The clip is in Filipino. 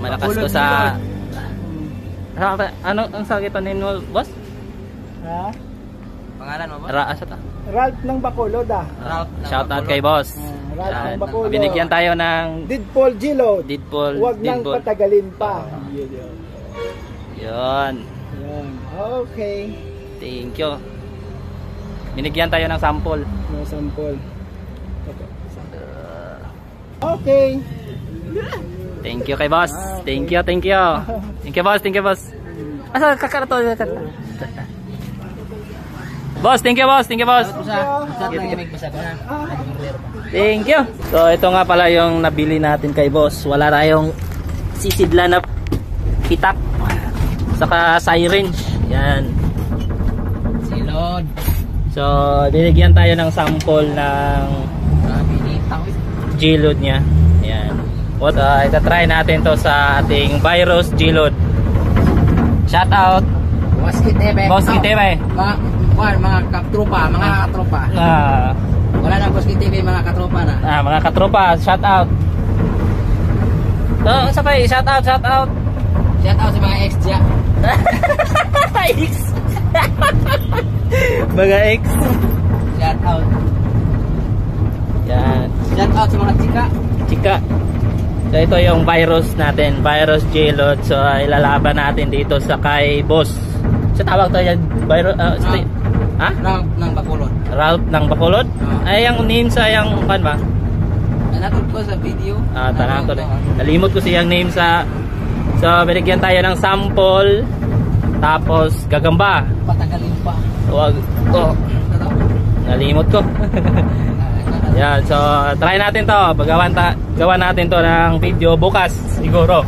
malakas to sa... Ano ang sakit ninyo, boss? Ha? Pangalan mo, boss? Asa ta? Ralph ng Bacolod ah. Shout out kay boss. Ralph ng Bacolod. Binigyan tayo ng Didpol Gilot. Huwag nang patagalin pa. Yun. Okay. Thank you. Binigyan tayo ng sample. Sample. Okay. Thank you kay boss. Thank you, thank you. Thank you boss, thank you boss. Asa kakarato. Boss, thank you boss, thank you boss. Thank you. So ito nga pala yung nabili natin kay boss. Wala tayong sisidlan na pitak. Saka syringe. Yan. Silod. So binigyan tayo ng sample ng G-load niya. Yan. What ita-try natin to sa ating virus G-load. Shout out Boss Kitebe. Boss Kitebe. Mga katropa, wala na Boss Kitebe, mga katropa na. Mga katropa, shout out. So, sabay, shout out. Shout out sa mga ex dya. X. Mga ex. Shout out. Yan. Shout out sa mga chika. So ito yung virus natin, virus G-load. So ilalaban natin dito sa kay boss. Sa tawag to yan, virus Ralph ng Bacolod. Ralph ng Bacolod? Ay yung name sa yung kan ba? Natod ko sa video. Tanang ko. Nalimot ko siyang name sa. So binigyan tayo ng sample. Tapos gagamba. Patagalin pa. Wag. Nalimot ko. Yan, so try natin to. Gawa natin to ng video bukas siguro.